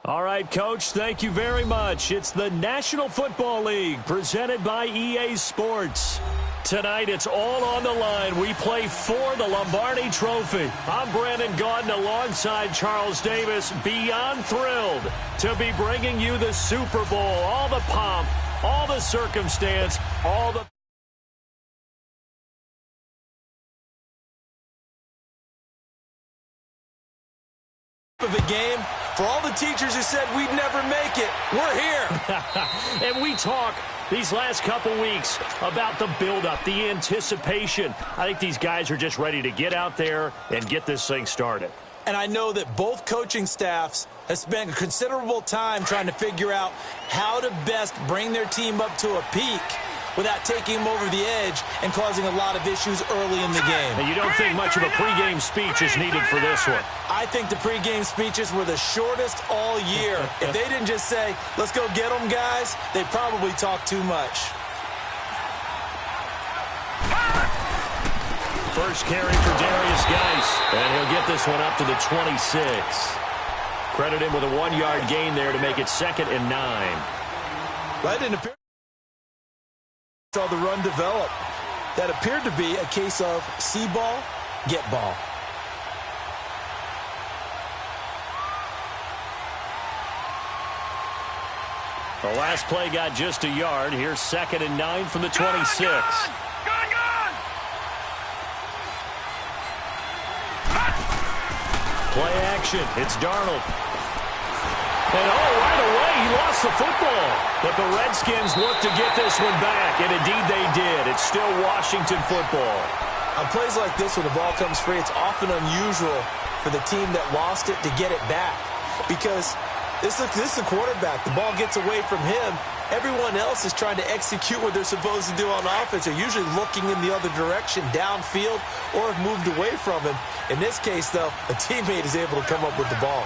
All right, Coach, thank you very much. It's the National Football League presented by EA Sports. Tonight, it's all on the line. We play for the Lombardi Trophy. I'm Brandon Gaudin alongside Charles Davis. Beyond thrilled to be bringing you the Super Bowl. All the pomp, all the circumstance, all the... of a game. For all the teachers who said we'd never make it, we're here. And we talk these last couple weeks about the buildup, the anticipation. I think these guys are just ready to get out there and get this thing started. And I know that both coaching staffs have spent considerable time trying to figure out how to best bring their team up to a peak without taking them over the edge and causing a lot of issues early in the game. And you don't think much of a pregame speech is needed for this one? I think the pregame speeches were the shortest all year. If they didn't just say, let's go get them, guys, they probably talk too much. First carry for Darius Geis, and he'll get this one up to the 26. Credit him with a 1-yard gain there to make it 2nd and 9. Right in the saw the run develop. That appeared to be a case of see ball, get ball. The last play got just a yard. Here's 2nd and 9 from the 26. Play action. It's Darnold. And right away, he lost the football. But the Redskins look to get this one back, and indeed they did. It's still Washington football. On plays like this, when the ball comes free, it's often unusual for the team that lost it to get it back. Because this is the quarterback. The ball gets away from him. Everyone else is trying to execute what they're supposed to do on offense. They're usually looking in the other direction, downfield, or have moved away from him. In this case, though, a teammate is able to come up with the ball.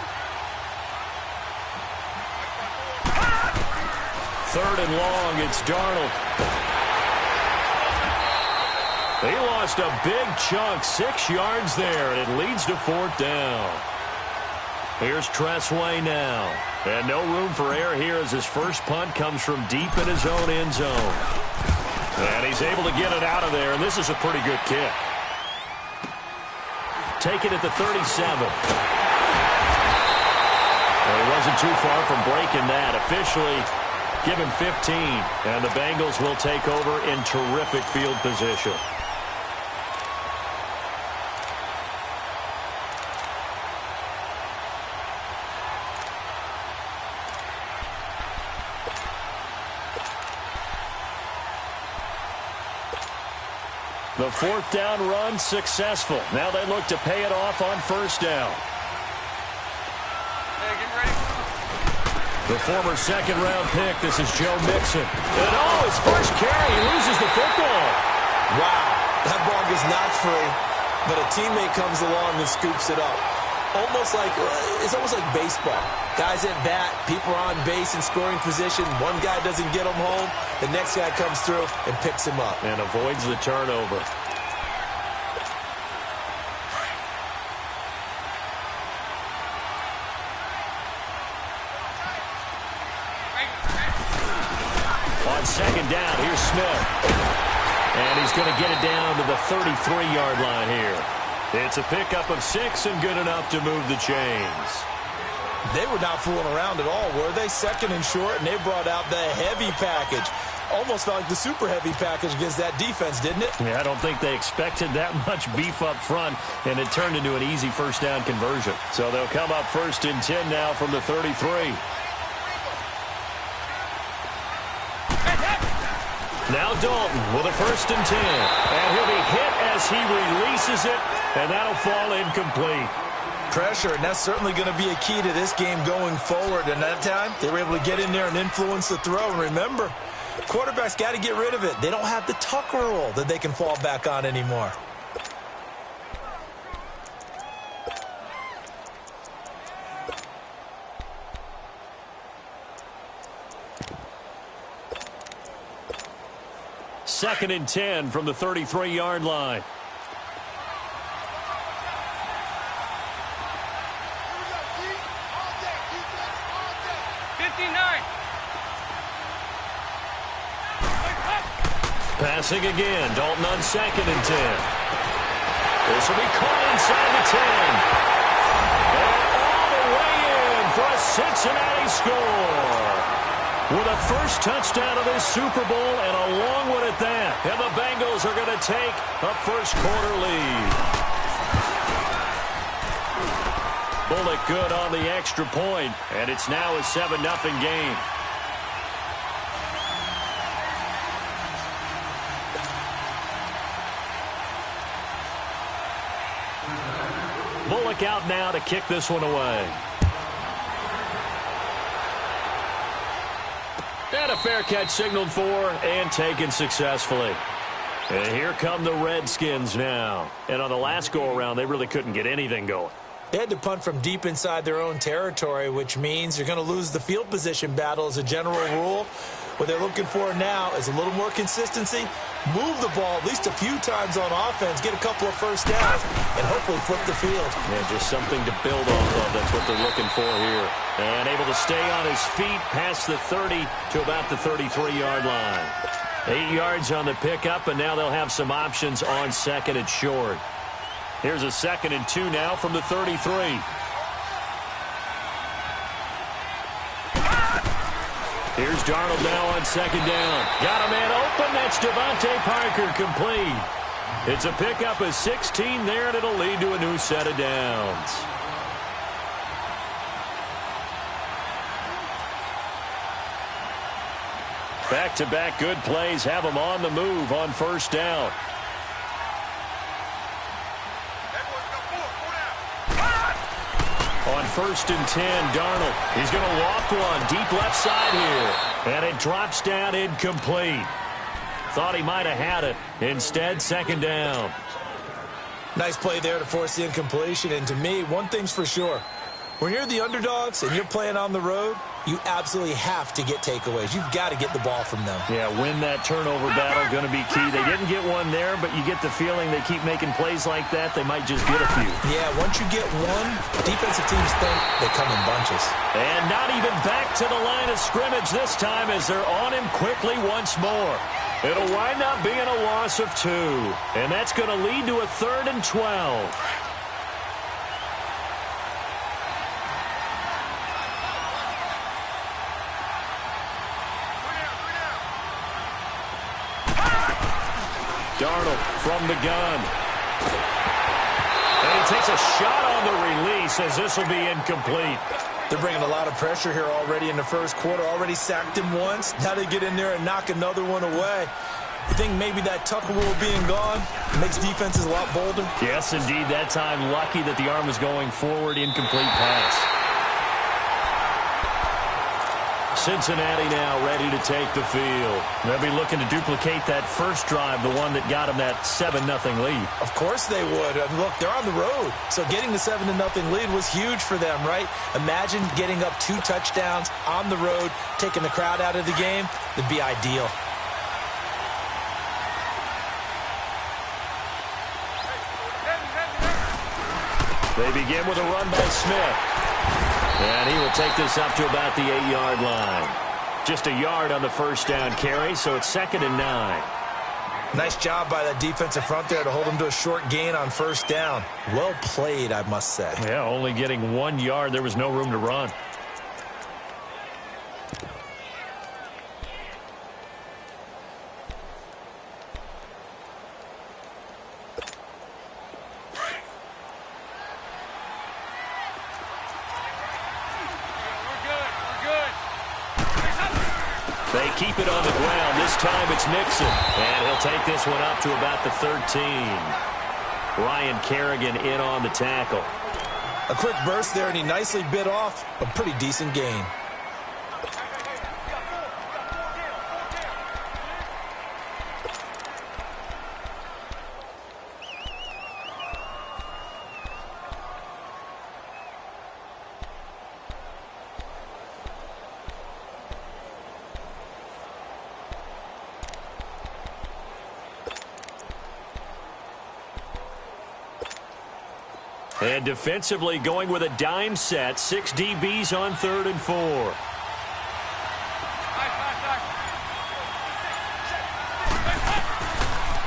3rd and long, it's Darnold. They lost a big chunk, 6 yards there, and it leads to 4th down. Here's Tressway now. And no room for error here as his first punt comes from deep in his own end zone. And he's able to get it out of there, and this is a pretty good kick. Take it at the 37. Well, he wasn't too far from breaking that. Officially, give him 15, and the Bengals will take over in terrific field position. The 4th down run successful. Now they look to pay it off on 1st down. The former 2nd-round pick, this is Joe Mixon. And his first carry, he loses the football. Wow, that ball gets knocked free, but a teammate comes along and scoops it up. It's almost like baseball. Guys at bat, people are on base in scoring position. One guy doesn't get him home, the next guy comes through and picks him up. And avoids the turnover. On 2nd down, here's Smith. And he's going to get it down to the 33-yard line here. It's a pickup of 6 and good enough to move the chains. They were not fooling around at all, were they? 2nd and short, and they brought out the heavy package. Almost felt like the super heavy package against that defense, didn't it? Yeah, I don't think they expected that much beef up front, and it turned into an easy 1st down conversion. So they'll come up 1st and 10 now from the 33. Now Dalton with a 1st and 10. And he'll be hit as he releases it, and that'll fall incomplete. Pressure, and that's certainly going to be a key to this game going forward. And that time, they were able to get in there and influence the throw. And remember, quarterbacks got to get rid of it. They don't have the Tucker rule that they can fall back on anymore. Second and 10 from the 33-yard line. Passing again. Dalton on 2nd and 10. This will be caught inside the 10. And all the way in for a Cincinnati score. With a first touchdown of this Super Bowl and a long one at that. And the Bengals are going to take a first-quarter lead. Bullock good on the extra point, and it's now a 7-0 game. Bullock out now to kick this one away. And a fair catch signaled for and taken successfully. And here come the Redskins now. And on the last go-around, they really couldn't get anything going. They had to punt from deep inside their own territory, which means you're going to lose the field position battle as a general rule. What they're looking for now is a little more consistency, move the ball at least a few times on offense, get a couple of first downs, and hopefully flip the field. Yeah, just something to build off of. That's what they're looking for here. And able to stay on his feet past the 30 to about the 33-yard line. 8 yards on the pickup, and now they'll have some options on 2nd and short. Here's a 2nd and 2 now from the 33. Here's Darnold now on 2nd down. Got a man open. That's Devontae Parker complete. It's a pickup of 16 there, and it'll lead to a new set of downs. Back-to-back good plays have them on the move on first down. On 1st and 10, Darnold. He's going to loft one deep left side here. And it drops down incomplete. Thought he might have had it. Instead, 2nd down. Nice play there to force the incompletion. And to me, one thing's for sure. When you're the underdogs and you're playing on the road, you absolutely have to get takeaways. You've got to get the ball from them. Yeah, win that turnover battle, going to be key. They didn't get one there, but you get the feeling they keep making plays like that, they might just get a few. Yeah, once you get one, defensive teams think they come in bunches. And not even back to the line of scrimmage this time as they're on him quickly once more. It'll wind up being a loss of 2, and that's going to lead to a 3rd and 12. Darnold from the gun. And he takes a shot on the release as this will be incomplete. They're bringing a lot of pressure here already in the first quarter. Already sacked him once. Now they get in there and knock another one away. You think maybe that Tucker rule being gone makes defenses a lot bolder? Yes, indeed. That time lucky that the arm was going forward. Incomplete pass. Cincinnati now ready to take the field. They'll be looking to duplicate that first drive, the one that got them that 7-0 lead. Of course they would. Look, they're on the road. So getting the 7-0 lead was huge for them, right? Imagine getting up 2 touchdowns on the road, taking the crowd out of the game. It'd be ideal. They begin with a run by Smith. And he will take this up to about the 8-yard line. Just a yard on the first down carry, so it's 2nd and 9. Nice job by that defensive front there to hold him to a short gain on first down. Well played, I must say. Yeah, only getting 1 yard. There was no room to run. They keep it on the ground. This time it's Nixon. And he'll take this one up to about the 13. Ryan Kerrigan in on the tackle. A quick burst there, and he nicely bit off a pretty decent gain. And defensively going with a dime set. 6 DBs on 3rd and 4.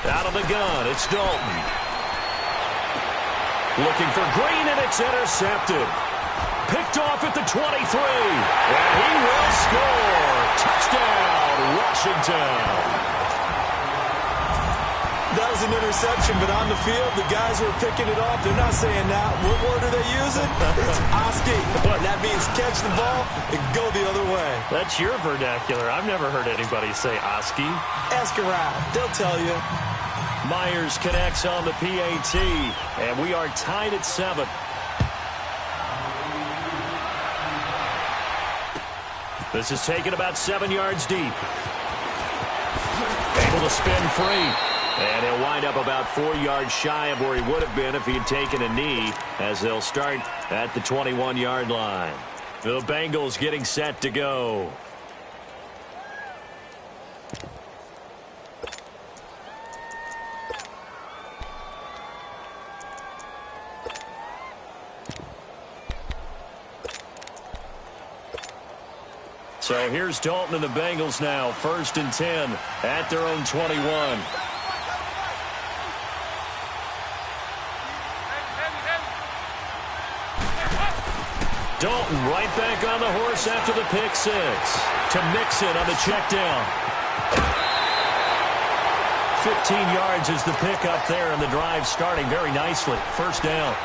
Out of the gun, it's Dalton. Looking for Green, and it's intercepted. Picked off at the 23. And he will score. Touchdown, Washington. That was an interception, but on the field, the guys who are picking it off, they're not saying that. What word are they using? It's Oski. That means catch the ball and go the other way. That's your vernacular. I've never heard anybody say Oski. Ask around. They'll tell you. Myers connects on the PAT, and we are tied at 7. This is taken about 7 yards deep. Able to spin free. And he'll wind up about 4 yards shy of where he would have been if he had taken a knee, as they'll start at the 21-yard line. The Bengals getting set to go. So here's Dalton and the Bengals now, 1st and 10 at their own 21. Dalton right back on the horse after the pick 6. To Mixon on the check down. 15 yards is the pick up there, and the drive starting very nicely. 1st down.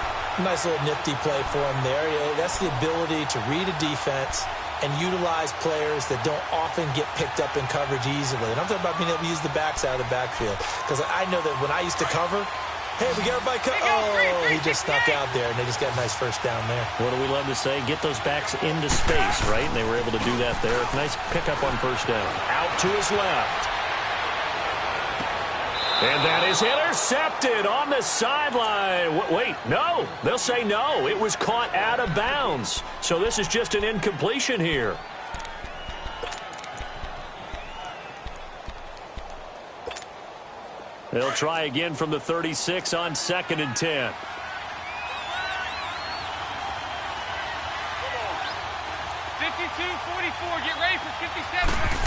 Nice little nifty play for him there. That's the ability to read a defense and utilize players that don't often get picked up in coverage easily. And I'm talking about being able to use the backs out of the backfield. Because I know that when I used to cover, hey, we got everybody oh, he just snuck out there, and they just got a nice 1st down there. What do we love to say? Get those backs into space, right? And they were able to do that there. Nice pickup on 1st down. Out to his left. And that is intercepted on the sideline. Wait, no. They'll say no. It was caught out of bounds. So this is just an incompletion here. They'll try again from the 36 on 2nd and 10. Get ready for 57.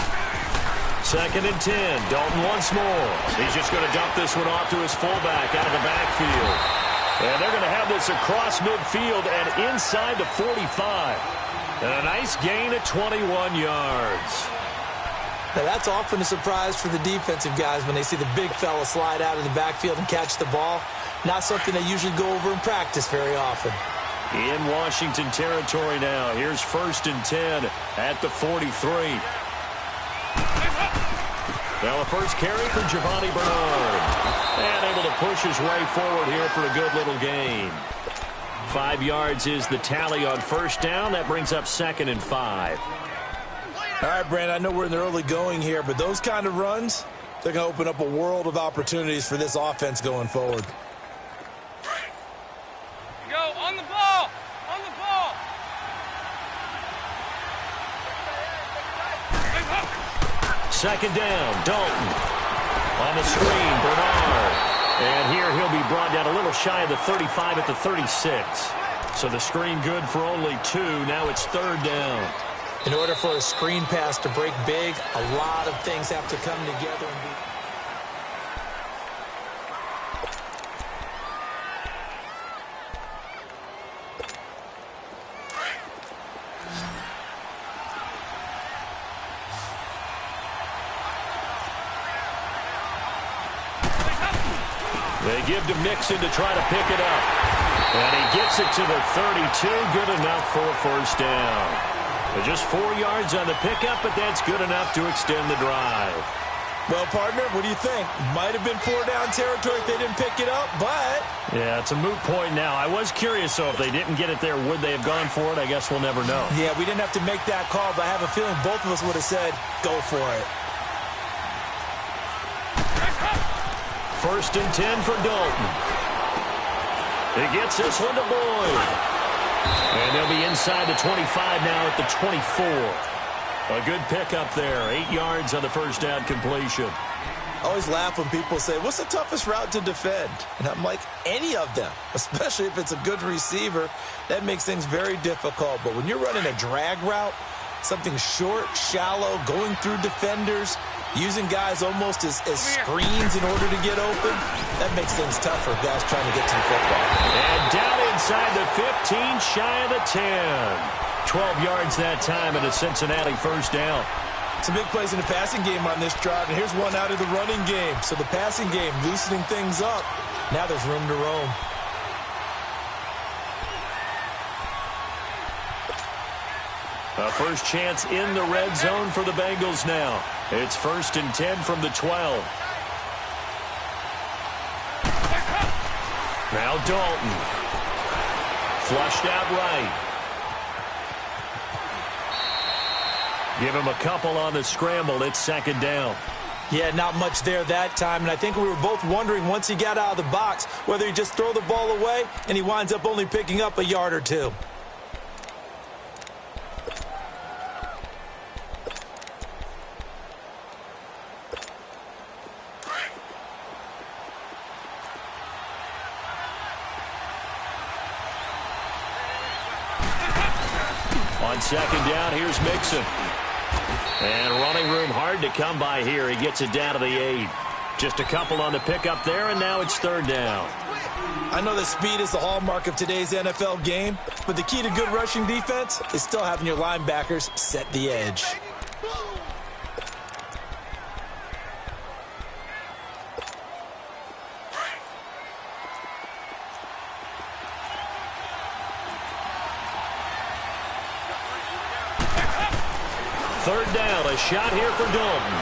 2nd and 10. Dalton once more. He's just going to dump this one off to his fullback out of the backfield. And they're going to have this across midfield and inside the 45. And a nice gain at 21 yards. Now, that's often a surprise for the defensive guys when they see the big fella slide out of the backfield and catch the ball. Not something they usually go over in practice very often. In Washington territory now. Here's 1st and 10 at the 43. Now the first carry for Giovanni Bernard. And able to push his way forward here for a good little gain. 5 yards is the tally on 1st down. That brings up 2nd and 5. All right, Brandon, I know we're in the early going here, but those kind of runs, they're going to open up a world of opportunities for this offense going forward. Go, on the ball! On the ball! 2nd down, Dalton. On the screen, Bernard. And here he'll be brought down a little shy of the 35 at the 36. So the screen good for only 2. Now it's 3rd down. In order for a screen pass to break big, a lot of things have to come together and be... They give to Mixon to try to pick it up. And he gets it to the 32. Good enough for a 1st down. Just 4 yards on the pickup, but that's good enough to extend the drive. Well, partner, what do you think? Might have been 4-down territory if they didn't pick it up, but... Yeah, it's a moot point now. I was curious, so if they didn't get it there, would they have gone for it? I guess we'll never know. Yeah, we didn't have to make that call, but I have a feeling both of us would have said, go for it. 1st and 10 for Dalton. He gets this one to Boyd. And they'll be inside the 25 now at the 24. A good pickup there. 8 yards on the 1st down completion. I always laugh when people say, what's the toughest route to defend? And I'm like, any of them, especially if it's a good receiver. That makes things very difficult. But when you're running a drag route, something short, shallow, going through defenders, using guys almost as screens in order to get open. That makes things tough for guys trying to get to the football. And down inside the 15, shy of the 10. 12 yards that time and a Cincinnati first down. Some big plays in the passing game on this drive, and here's one out of the running game. So the passing game loosening things up. Now there's room to roam. A first chance in the red zone for the Bengals now. It's 1st and 10 from the 12. Now Dalton. Flushed out right. Give him a couple on the scramble. It's 2nd down. Yeah, not much there that time, and I think we were both wondering once he got out of the box whether he'd just throw the ball away, and he winds up only picking up a yard or two. On 2nd down, here's Mixon. And running room hard to come by here. He gets it down to the 8. Just a couple on the pickup there, and now it's 3rd down. I know that speed is the hallmark of today's NFL game, but the key to good rushing defense is still having your linebackers set the edge. Third down, a shot here for Dalton.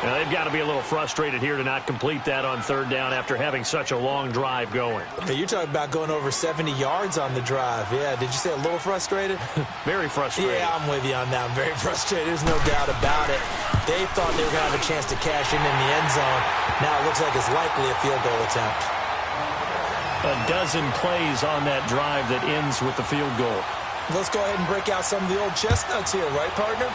Now, they've got to be a little frustrated here to not complete that on 3rd down after having such a long drive going. Hey, you're talking about going over 70 yards on the drive. Yeah, did you say a little frustrated? Very frustrated. Yeah, I'm with you on that. I'm very frustrated. There's no doubt about it. They thought they were going to have a chance to cash in the end zone. Now it looks like it's likely a field goal attempt. A dozen plays on that drive that ends with the field goal. Let's go ahead and break out some of the old chestnuts here, right, partner?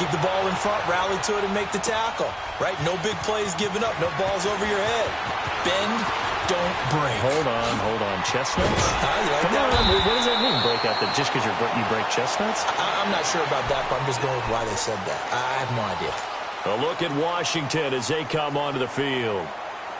Keep the ball in front, rally to it, and make the tackle, right? No big plays given up, no balls over your head. Bend, don't break. Hold on. Chestnuts? You like that one? What does that mean, break out? Just because you break chestnuts? I'm not sure about that, but I'm just going with why they said that. I have no idea. A look at Washington as they come onto the field.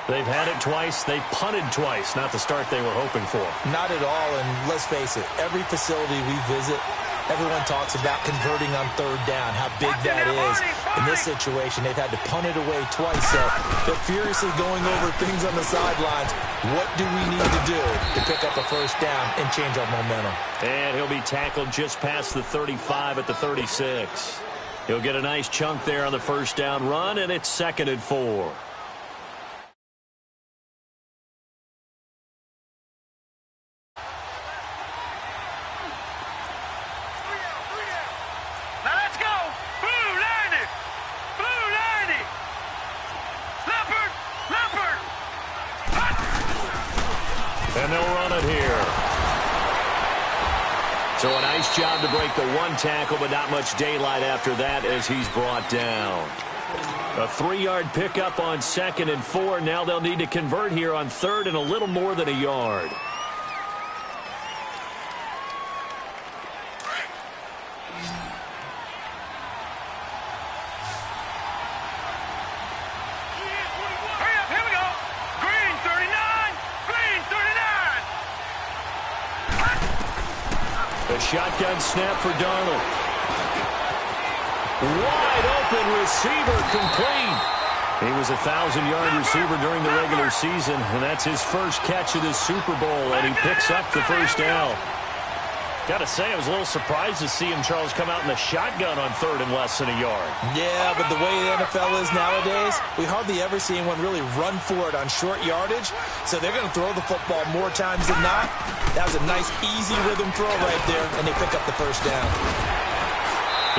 They've had it twice. They've punted twice. Not the start they were hoping for. Not at all, and let's face it, every facility we visit, everyone talks about converting on 3rd down, how big that is. In this situation, they've had to punt it away twice, so they're furiously going over things on the sidelines. What do we need to do to pick up a first down and change our momentum? And he'll be tackled just past the 35 at the 36. He'll get a nice chunk there on the first down run, and it's 2nd and 4. And they'll run it here. So a nice job to break the one tackle, but not much daylight after that as he's brought down. A 3-yard pickup on 2nd and 4. Now they'll need to convert here on 3rd and a little more than a yard. Shotgun snap for Darnold. Wide open receiver complete. He was a 1,000-yard receiver during the regular season, and that's his first catch of the Super Bowl, and he picks up the first down. Got to say, I was a little surprised to see him, Charles, come out in the shotgun on 3rd and less than a yard. Yeah, but the way the NFL is nowadays, we hardly ever see anyone really run for it on short yardage. So they're going to throw the football more times than not. That was a nice, easy rhythm throw right there, and they pick up the first down.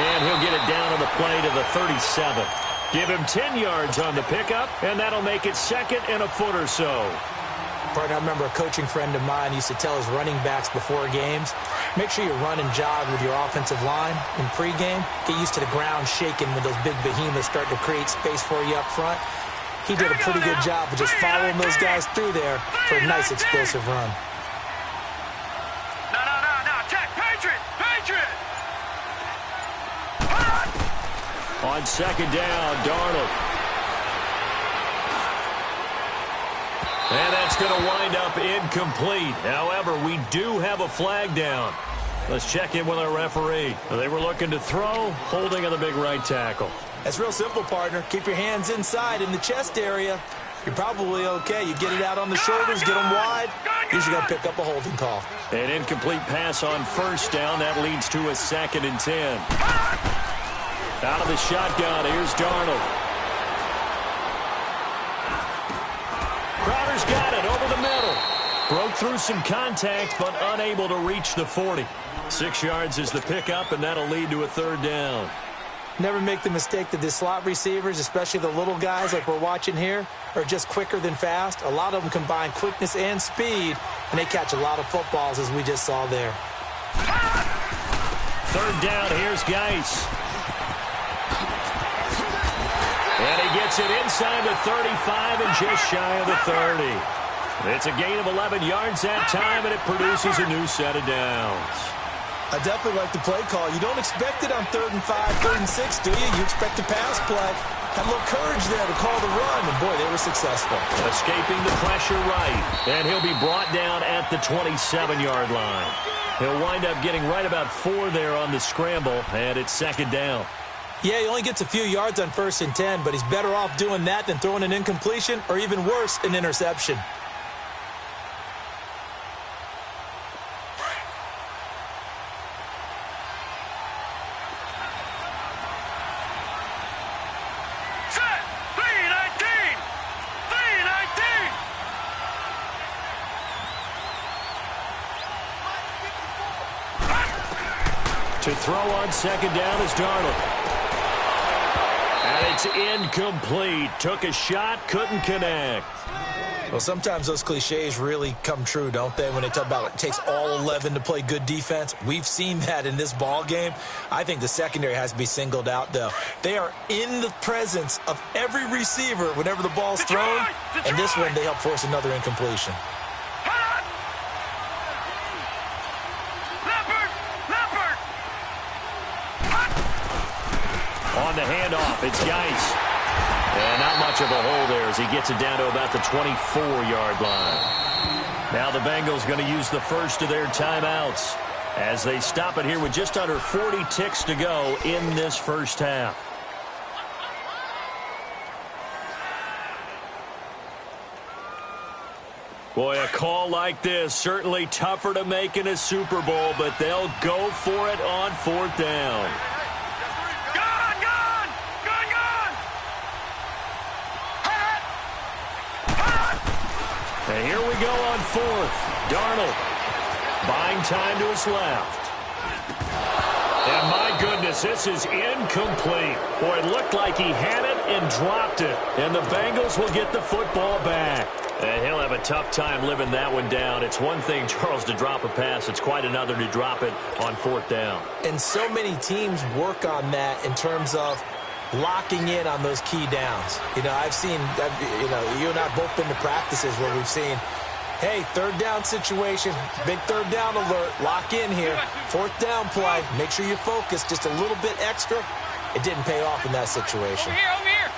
And he'll get it down on the play to the 37. Give him 10 yards on the pickup, and that'll make it 2nd and a foot or so. Partner, I remember a coaching friend of mine used to tell his running backs before games, make sure you run and jog with your offensive line in pregame. Get used to the ground shaking when those big behemoths start to create space for you up front. He did a pretty good job of just following those guys through there for a nice explosive run. No, check, Patriot! On second down, Darnold. And that's going to wind up incomplete. However, we do have a flag down. Let's check in with our referee. They were looking to throw, holding on the big right tackle. That's real simple, partner. Keep your hands inside in the chest area. You're probably okay. You get it out on the shoulders, get them wide. Usually going to pick up a holding call. An incomplete pass on first down. That leads to a 2nd and 10. Out of the shotgun, here's Darnold. Crowder's got it over the middle. Broke through some contact, but unable to reach the 40. 6 yards is the pickup, and that'll lead to a 3rd down. Never make the mistake that the slot receivers, especially the little guys like we're watching here, are just quicker than fast. A lot of them combine quickness and speed, and they catch a lot of footballs, as we just saw there. 3rd down, here's Geis. And he gets it inside the 35 and just shy of the 30. It's a gain of 11 yards that time, and it produces a new set of downs. I definitely like the play call. You don't expect it on 3rd and 5, 3rd and 6, do you? You expect a pass play. Had a little courage there to call the run, and boy, they were successful. Escaping the pressure right, and he'll be brought down at the 27-yard line. He'll wind up getting right about 4 there on the scramble, and it's 2nd down. Yeah, he only gets a few yards on 1st and 10, but he's better off doing that than throwing an incompletion, or even worse, an interception. To throw on 2nd down is Darnold. And it's incomplete. Took a shot, couldn't connect. Well, sometimes those cliches really come true, don't they, when they talk about it takes all 11 to play good defense. We've seen that in this ball game. I think the secondary has to be singled out, though. They are in the presence of every receiver whenever the ball's thrown, and this one they help force another incompletion. On the handoff, it's Geis. And not much of a hole there as he gets it down to about the 24-yard line. Now the Bengals going to use the first of their timeouts as they stop it here with just under 40 ticks to go in this first half. Boy, a call like this, certainly tougher to make in a Super Bowl, but they'll go for it on 4th down. And here we go on 4th. Darnold buying time to his left. And my goodness, this is incomplete. Boy, it looked like he had it and dropped it. And the Bengals will get the football back. And he'll have a tough time living that one down. It's one thing, Charles, to drop a pass. It's quite another to drop it on 4th down. And so many teams work on that in terms of locking in on those key downs. You know, you and I have both been to practices where we've seen, hey, 3rd down situation, big 3rd down alert, lock in here, 4th down play, make sure you focus just a little bit extra. It didn't pay off in that situation. Over here.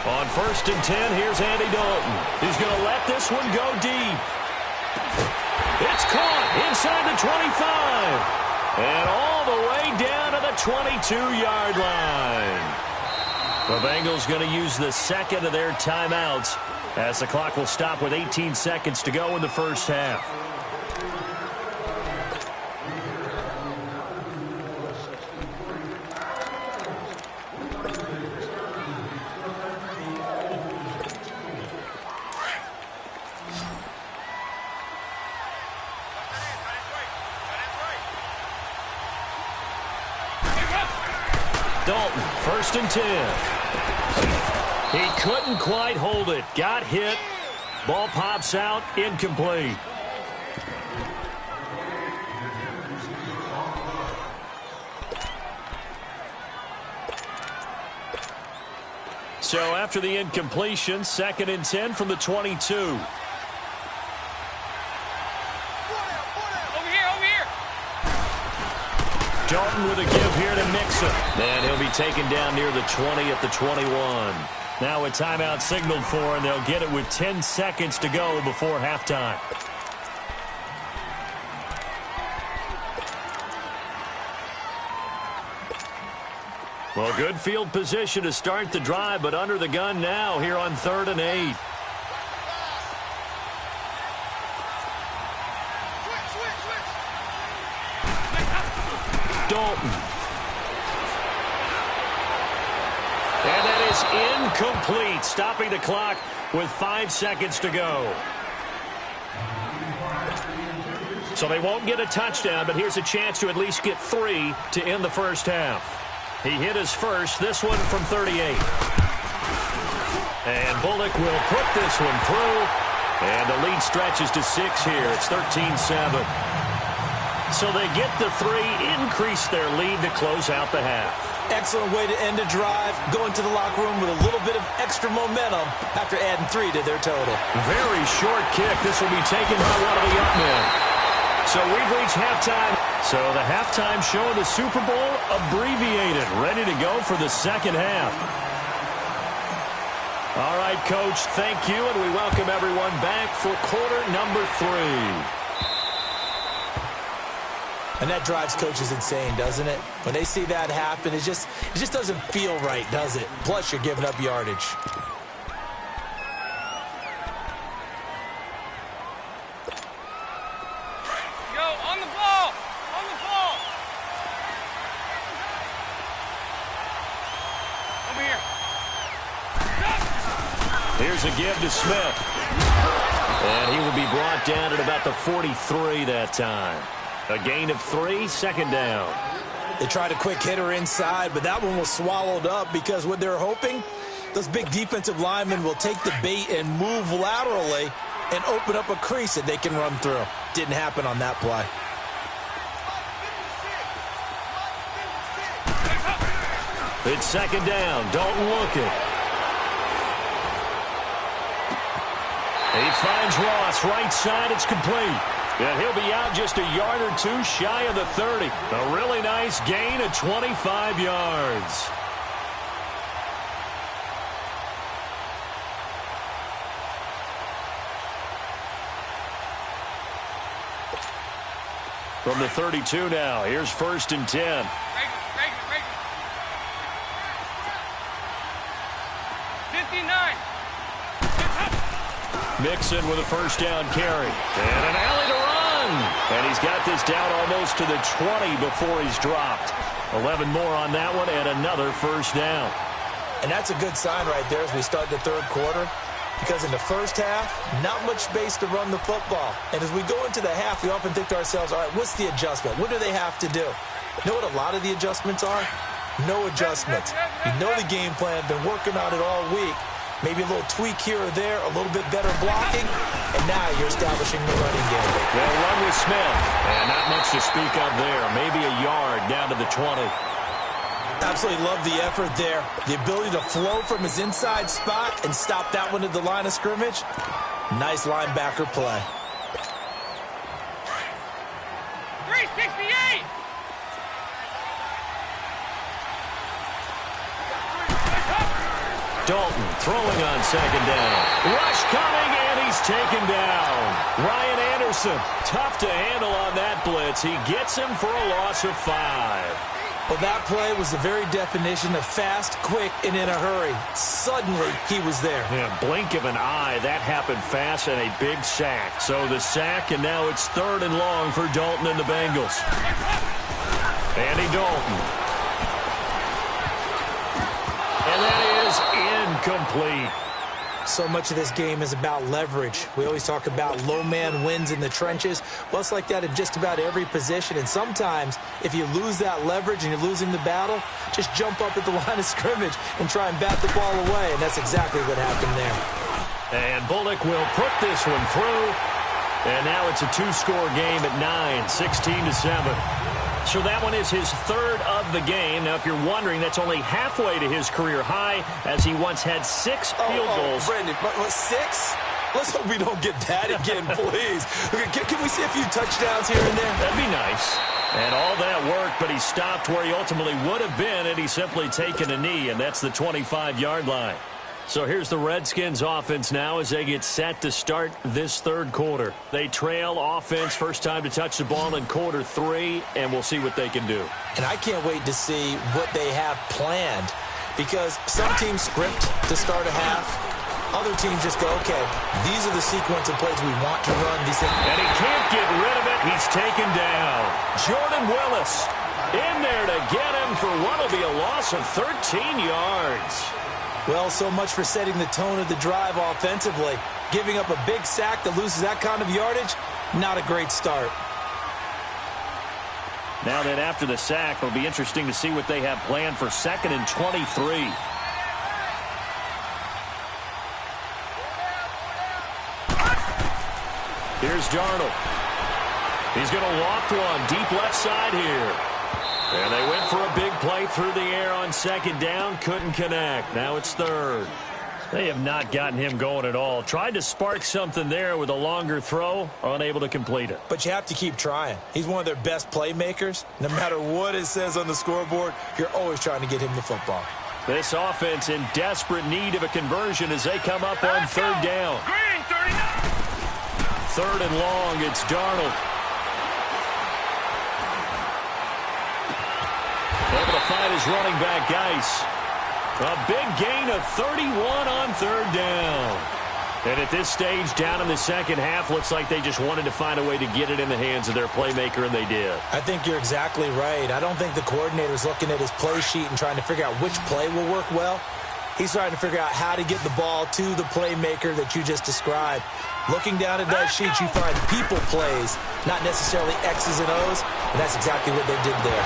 On 1st and 10, here's Andy Dalton. He's going to let this one go deep. It's caught inside the 25. And all the way down to the 22-yard line. The Bengals going to use the 2nd of their timeouts as the clock will stop with 18 seconds to go in the first half. Dalton, 1st and 10. He couldn't quite hold it. Got hit. Ball pops out. Incomplete. So after the incompletion, 2nd and 10 from the 22. Dalton with a give here to Mixon. And he'll be taken down near the 20 at the 21. Now a timeout signaled for, and they'll get it with 10 seconds to go before halftime. Well, good field position to start the drive, but under the gun now here on 3rd and 8. Dalton. And that is incomplete, stopping the clock with 5 seconds to go. So they won't get a touchdown, but here's a chance to at least get 3 to end the first half. He hit his first, this one from 38. And Bullock will put this one through. And the lead stretches to 6 here. It's 13-7. So they get the 3, increase their lead to close out the half. Excellent way to end a drive, going to the locker room with a little bit of extra momentum after adding 3 to their total. Very short kick. This will be taken by one of the young men. So we've reached halftime. So the halftime show of the Super Bowl abbreviated, ready to go for the second half. All right, Coach, thank you, and we welcome everyone back for quarter number 3. And that drives coaches insane, doesn't it? When they see that happen, it just doesn't feel right, does it? Plus, you're giving up yardage. Go, on the ball! On the ball! Over here. Here's a give to Smith. And he will be brought down at about the 43 that time. A gain of 3, second down. They tried a quick hitter inside, but that one was swallowed up because what they're hoping, those big defensive linemen will take the bait and move laterally and open up a crease that they can run through. Didn't happen on that play. It's second down. Dalton looking. He finds Ross right side. It's complete. And he'll be out just a yard or 2 shy of the 30. A really nice gain of 25 yards. From the 32 now, here's 1st and 10. Break it. 59. Mixon with a first down carry. And an alley to run. And he's got this down almost to the 20 before he's dropped. 11 more on that one and another first down. And that's a good sign right there as we start the 3rd quarter. Because in the first half, not much space to run the football. And as we go into the half, we often think to ourselves, all right, what's the adjustment? What do they have to do? You know what a lot of the adjustments are? No adjustments. You know the game plan, been working on it all week. Maybe a little tweak here or there, a little bit better blocking, and now you're establishing the running game. Well, run with Smith. And not much to speak of there. Maybe a yard down to the 20. Absolutely love the effort there. The ability to flow from his inside spot and stop that one at the line of scrimmage. Nice linebacker play. 368! Dalton throwing on second down. Rush coming, and he's taken down. Ryan Anderson, tough to handle on that blitz. He gets him for a loss of 5. Well, that play was the very definition of fast, quick, and in a hurry. Suddenly, he was there. Yeah, blink of an eye. That happened fast and a big sack. So the sack, and now it's 3rd and long for Dalton and the Bengals. Andy Dalton. And that is incomplete. So much of this game is about leverage. We always talk about low man wins in the trenches. Well, it's like that in just about every position. And sometimes, if you lose that leverage and you're losing the battle, just jump up at the line of scrimmage and try and bat the ball away. And that's exactly what happened there. And Bullock will put this one through. And now it's a 2-score game at 9, 16-7. So that one is his 3rd of the game. Now, if you're wondering, that's only halfway to his career high, as he once had 6 field goals. Brandon, but 6? Let's hope we don't get that again, please. Can we see a few touchdowns here and there? That'd be nice. And all that worked, but he stopped where he ultimately would have been, and he's simply taken a knee, and that's the 25-yard line. So here's the Redskins offense now as they get set to start this third quarter. They trail offense, first time to touch the ball in quarter 3, and we'll see what they can do. And I can't wait to see what they have planned, because some teams script to start a half. Other teams just go, okay, these are the sequence of plays we want to run. These things. And he can't get rid of it. He's taken down. Jordan Willis in there to get him for what will be a loss of 13 yards. Well, so much for setting the tone of the drive offensively. Giving up a big sack that loses that kind of yardage, not a great start. Now then, after the sack, it'll be interesting to see what they have planned for 2nd and 23. Here's Darnold. He's going to loft one deep left side here. And they went for a big play through the air on 2nd down. Couldn't connect. Now it's 3rd. They have not gotten him going at all. Tried to spark something there with a longer throw. Unable to complete it. But you have to keep trying. He's one of their best playmakers. No matter what it says on the scoreboard, you're always trying to get him the football. This offense in desperate need of a conversion as they come up on 3rd down. Green, 39. 3rd and long. It's Darnold. Able to find his running back, Geis. A big gain of 31 on 3rd down. And at this stage, down in the second half, looks like they just wanted to find a way to get it in the hands of their playmaker, and they did. I think you're exactly right. I don't think the coordinator's looking at his play sheet and trying to figure out which play will work well. He's trying to figure out how to get the ball to the playmaker that you just described. Looking down at that sheet, you find people plays, not necessarily X's and O's, and that's exactly what they did there.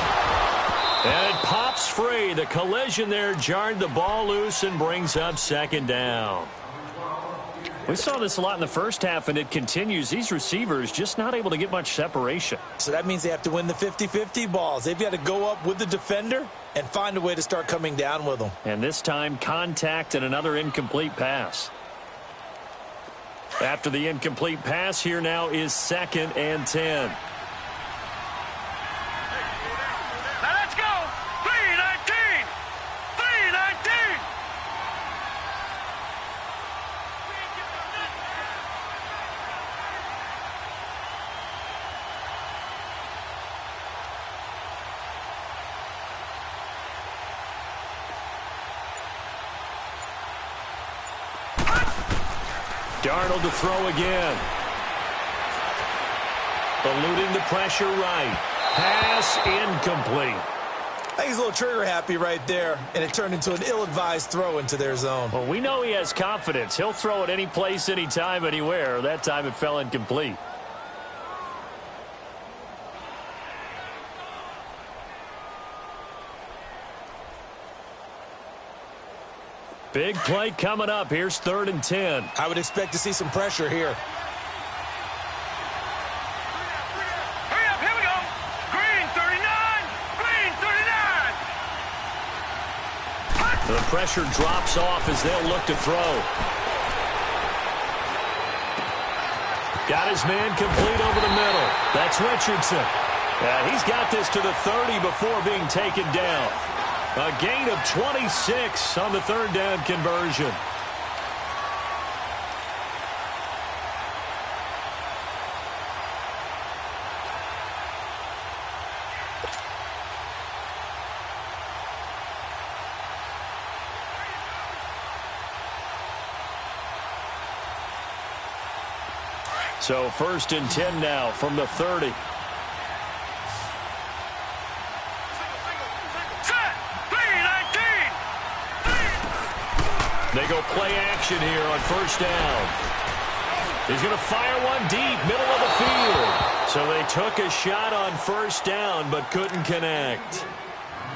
And it pops free. The collision there jarred the ball loose and brings up 2nd down. We saw this a lot in the first half, and it continues. These receivers just not able to get much separation. So that means they have to win the 50-50 balls. They've got to go up with the defender and find a way to start coming down with them. And this time, contact and another incomplete pass. After the incomplete pass, here now is 2nd and 10. Darnold to throw again. Eluding the pressure right. Pass incomplete. I think he's a little trigger happy right there, and it turned into an ill-advised throw into their zone. Well, we know he has confidence. He'll throw it any place, anytime, anywhere. That time it fell incomplete. Big play coming up. Here's 3rd and 10. I would expect to see some pressure here. Hurry up, here we go. Green, 39. Green, 39. The pressure drops off as they'll look to throw. Got his man complete over the middle. That's Richardson. He's got this to the 30 before being taken down. A gain of 26 on the 3rd down conversion. So 1st and 10 now from the 30. They go play action here on 1st down. He's going to fire one deep, middle of the field. So they took a shot on 1st down, but couldn't connect.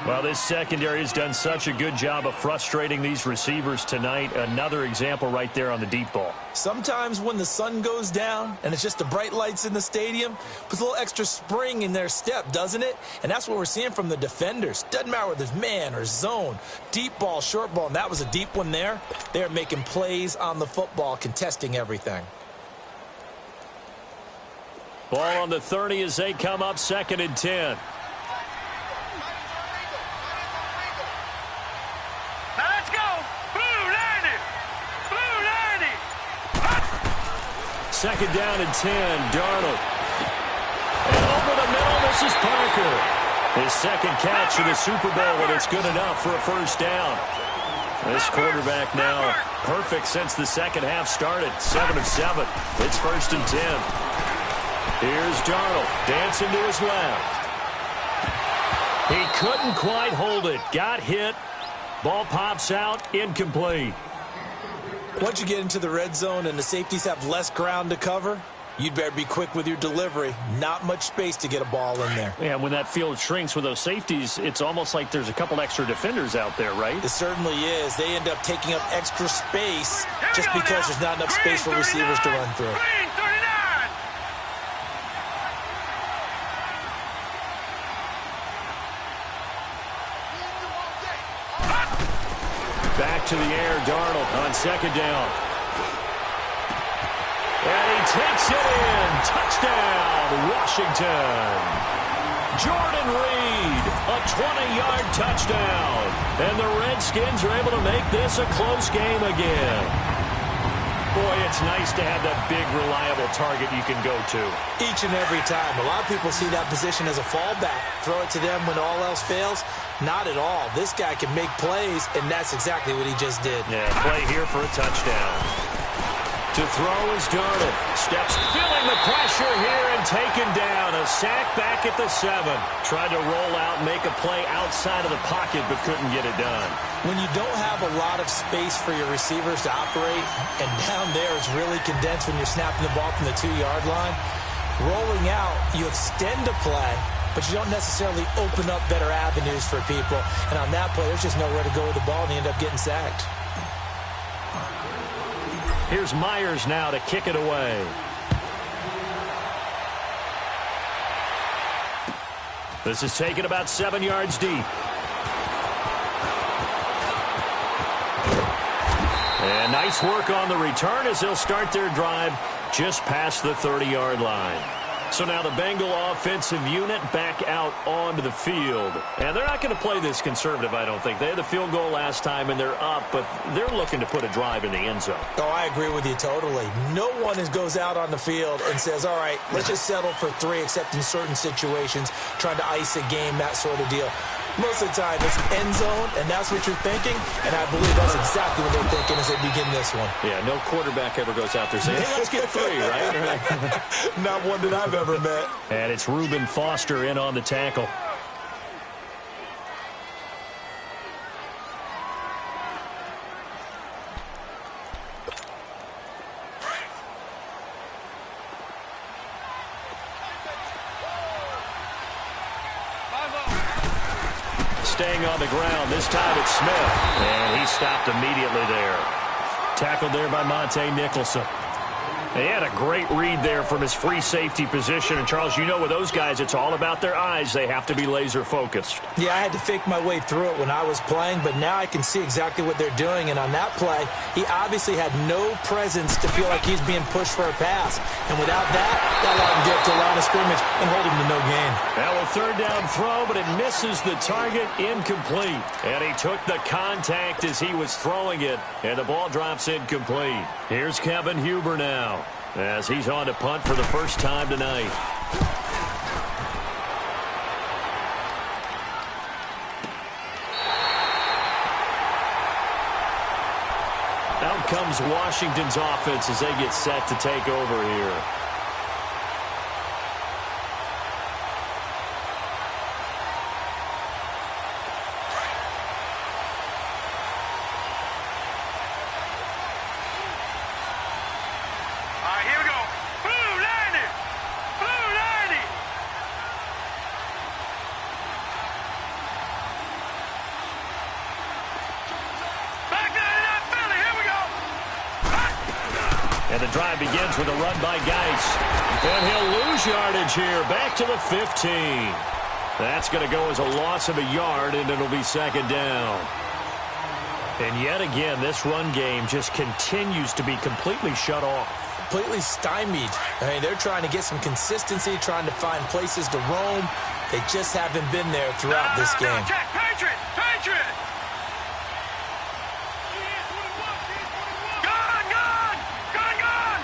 Well, this secondary has done such a good job of frustrating these receivers tonight. Another example right there on the deep ball. Sometimes when the sun goes down and it's just the bright lights in the stadium, puts a little extra spring in their step, doesn't it? And that's what we're seeing from the defenders. Doesn't matter whether it's man or zone, deep ball, short ball, and that was a deep one there. They're making plays on the football, contesting everything. Ball on the 30 as they come up 2nd and 10. Let's go. Blue 90. Blue 90. 2nd down and 10. Darnold. And over the middle, this is Parker. His 2nd catch in the Super Bowl, and it's good enough for a 1st down. This quarterback now perfect since the 2nd half started. 7 of 7. It's 1st and 10. Here's Darnold dancing to his left. He couldn't quite hold it. Got hit. Ball pops out. Incomplete. Once you get into the red zone and the safeties have less ground to cover, you'd better be quick with your delivery. Not much space to get a ball in there. Yeah, when that field shrinks with those safeties, it's almost like there's a couple extra defenders out there, right? It certainly is. They end up taking up extra space just because there's not enough space for receivers to run through. Green 39. Back to the air, Darnold on 2nd down. And he takes it in. Touchdown, Washington. Jordan Reed, a 20-yard touchdown. And the Redskins are able to make this a close game again. Boy, it's nice to have that big, reliable target you can go to. Each and every time. A lot of people see that position as a fallback. Throw it to them when all else fails. Not at all. This guy can make plays, and that's exactly what he just did. Yeah, play here for a touchdown. To throw is Darnold. Steps feeling the pressure here and taken down. A sack back at the 7. Tried to roll out and make a play outside of the pocket, but couldn't get it done. When you don't have a lot of space for your receivers to operate, and down there it's really condensed when you're snapping the ball from the 2-yard line, rolling out, you extend the play, but you don't necessarily open up better avenues for people. And on that play, there's just nowhere to go with the ball, and you end up getting sacked. Here's Myers now to kick it away. This is taken about 7 yards deep. And nice work on the return as they'll start their drive just past the 30-yard line. So now the Bengal offensive unit back out onto the field. And they're not going to play this conservative, I don't think. They had the field goal last time, and they're up, but they're looking to put a drive in the end zone. Oh, I agree with you totally. No one goes out on the field and says, all right, let's just settle for 3, except in certain situations, trying to ice a game, that sort of deal. Most of the time, it's end zone, and that's what you're thinking, and I believe that's exactly what they're thinking as they begin this one. Yeah, no quarterback ever goes out there saying, hey, let's get 3, right? Not one that I've ever met. And it's Reuben Foster in on the tackle. Staying on the ground. This time it's Smith. And he stopped immediately there. Tackled there by Monte Nicholson. He had a great read there from his free safety position. And, Charles, you know with those guys, it's all about their eyes. They have to be laser focused. Yeah, I had to fake my way through it when I was playing, but now I can see exactly what they're doing. And on that play, he obviously had no presence to feel like he's being pushed for a pass. And without that allowed him to get to the line of scrimmage and hold him to no gain. Now a 3rd down throw, but it misses the target, incomplete. And he took the contact as he was throwing it, and the ball drops incomplete. Here's Kevin Huber now, as he's on to punt for the first time tonight. Out comes Washington's offense as they get set to take over here. And the drive begins with a run by Geis. And he'll lose yardage here. Back to the 15. That's going to go as a loss of a yard, and it'll be 2nd down. And yet again, this run game just continues to be completely shut off. completely stymied. I mean, they're trying to get some consistency, trying to find places to roam. They just haven't been there throughout this game. Check, Patriot! Patriot! Gun! Gun! Gun! Gun!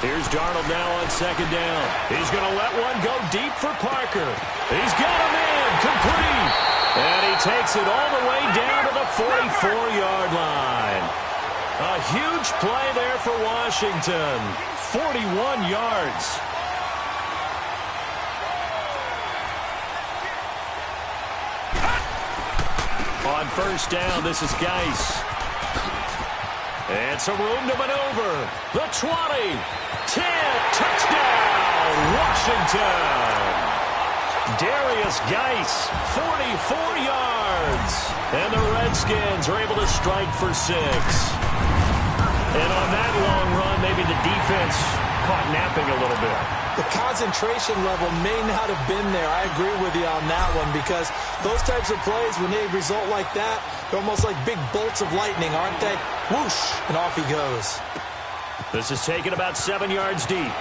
Here's Darnold now on second down. He's going to let one go deep for Parker. He's got him in, complete. And he takes it all the way down to the 44-yard line. A huge play there for Washington. 41 yards. On first down, this is Geis. And some room to maneuver. The 20. 10. Touchdown, Washington. Darius Geis, 44 yards. And the Redskins are able to strike for 6. And on that long run, maybe the defense caught napping a little bit. The concentration level may not have been there. I agree with you on that one, because those types of plays, when they result like that, they're almost like big bolts of lightning, aren't they? Whoosh, and off he goes. This is taken about 7 yards deep.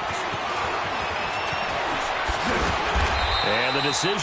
And the decision.